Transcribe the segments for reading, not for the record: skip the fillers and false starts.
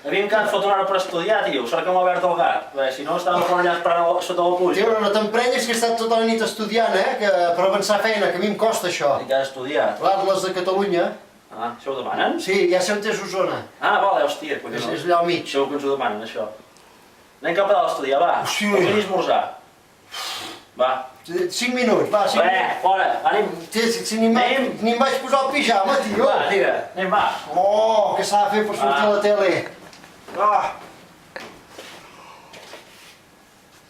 Havíem quedat fot una hora per estudiar, tio. Sort que m'ha obert el gat. Si no, estàvem allà esperant sota la pluja. Tio, no t'emprenyes que he estat tota la nit estudiant, per avançar feina, que a mi em costa això. I que has estudiat? L'Atles de Catalunya. Ah, això ho demanen? Sí, ja sé on és Osona. Ah, vale, hòstia. És allà al mig. Segur que ens ho demanen, això. Anem cap a dalt a estudiar, va. Sí. O vine a esmorzar. Va. 5 minuts, va, 5 minuts. Fora, anem. Si ni em vaig posar el pijama, tio. Va, tira, anem, va. Oh, què s'ha de fer per sortir a la tele? Ah.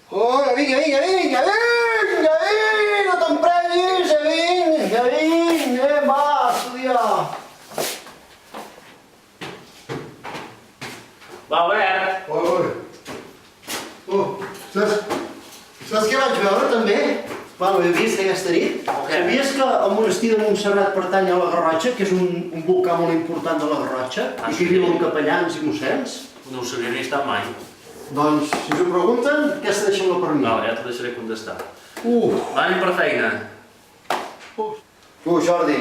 Oh, vinga, no t'emprenyis, vinga, va, a estudiar. Va, Albert. Saps què vaig veure, també? Ho he vist aquesta nit. Sabies que el monestir de Montserrat pertany a la Garrotxa, que és un volcà molt important de la Garrotxa, i que hi viuen capellans i mossens? No ho sabia ni estat mai. Doncs, si us ho pregunten, aquesta deixeu-la per mi. No, ja t'ho deixaré contestar. Va, anem per feina. Jordi,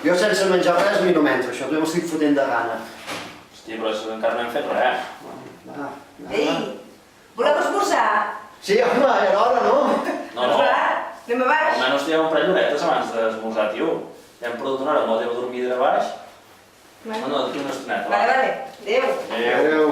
jo sense menjar res a mi no m'entra això, tu ja m'estic fotent de gana. Hòstia, però encara no hem fet res. Ei, voleu esmorzar? Sí, home, era hora, no? No. Anem a baix. Almenys estiguem un parell d'horetes abans d'esmorzar, tio. Ja hem perdut una hora amb la teva dormida a baix. No, d'aquí una estoneta. Vale. Adéu. Adéu.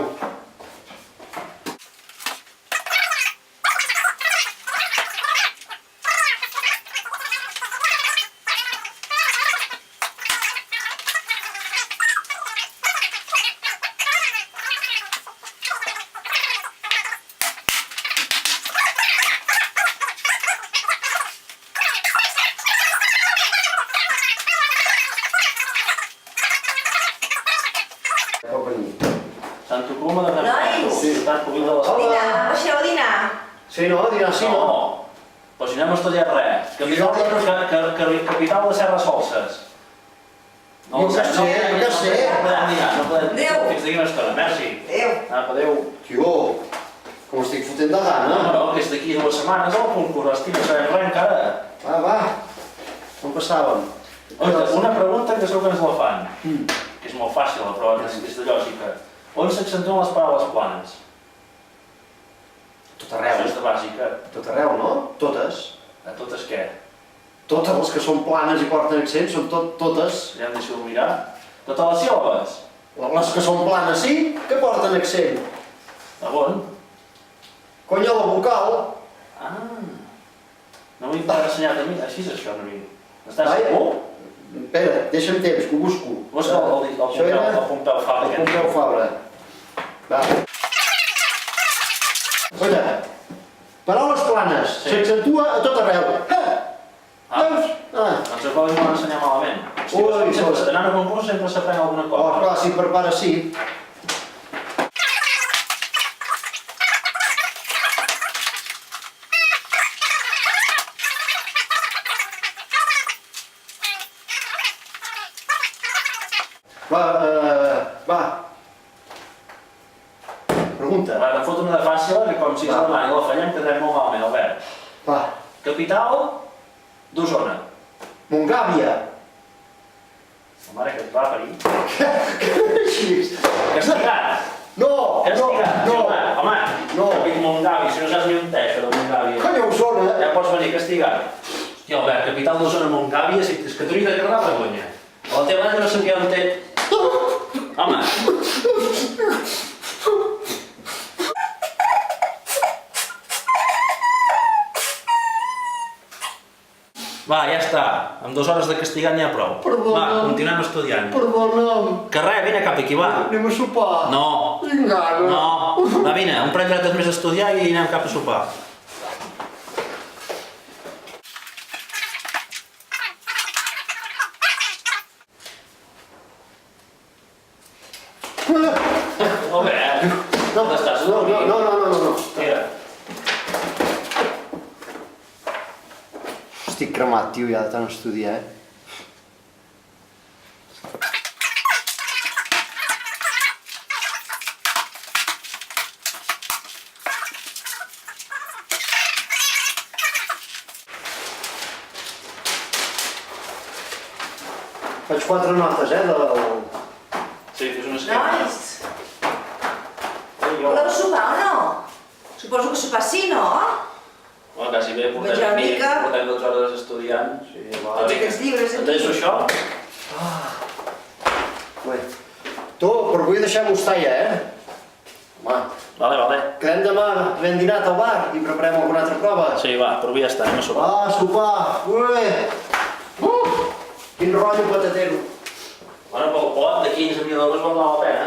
Santo Coloma de Gran Nois! Ciutat Pública de la Dinar, baixeu a dinar. Sí, no? Dinar sí, no? Però si no hem estudiat res. Capital de Serres Solses. Jo què sé. No podem dinar, no podem... Adéu. Fins d'aquí una estona, merci. Adéu. Adéu. Tio, com estic fotent de gana. No, que és d'aquí 2 setmanes el concurs, estic, no sabem res encara. Va. On passàvem? Una pregunta que segur que ens la fan, que és molt fàcil, la prova és de lògica. On s'accentuen les paraules planes? Tot arreu. Això és de bàsica. Tot arreu, no? Totes. A totes què? Totes les que són planes i porten accent són totes. Ja em deixeu mirar. Totes les síl·labes. Les que són planes sí, que porten accent. A on? Conya, la vocal. Ah. No m'ho he ensenyat a mi, així és això, a mi. Estàs Vai. segur? Espera, deixa'm temps, que ho busco. Busca el Pompeu Fabra. El Pompeu Fabra. Va. Oita, paraules planes, s'accentua a tot arreu. Veus? Doncs el codi m'ho van ensenyar malament. Hosti, anant a concurs sempre s'aprèn alguna cosa. Oh, clar, si per pare sí. Va. Pregunta. Va, te'n fot una de fàcil, que com si es demani la fallem quedarem molt malament, Albert. Va. Capital d'Osona. Montgàbia. La mare que et va parir. Així. Castigat. No. Castigat. Home. No. Montgàbia, si no saps ni un teix de Montgàbia. Conya, Osona. Ja pots venir castigat. Hòstia, Albert, capital d'Osona, Montgàbia, és que t'hauria de quedar vergonya. A la teva mare no sabia on té... Home. Va, ja està. Amb 2 hores de castigat n'hi ha prou. Perdona. Va, continuem estudiant. Perdona'm. Que res, vine cap aquí, va. Anem a sopar. No. Tinc gana. No. Va, vine, un parell d'horetes més a estudiar i anem cap a sopar. No, estàs dormint. No. Mira. Estic cremat, tio, ja de tant estudiar, Faig 4 notes, Sí, fes un esquema. Nois, voleu sopar o no? Suposo que sopar sí, no? Bueno, quasi bé, Menjar una mica. portem 12 hores estudiant. Sí, va. Tots aquests llibres Et deixo aquí. això? Bé. Tu, però vull deixar mostalla, Home, Vale. quedem demà ben dinat al bar i preparem alguna altra prova. Sí, va, però ja està, anem a sopar. Va, sopar! Ui! Quin rotllo patatero. Bueno, pel pot de 15.000 euros val la pena.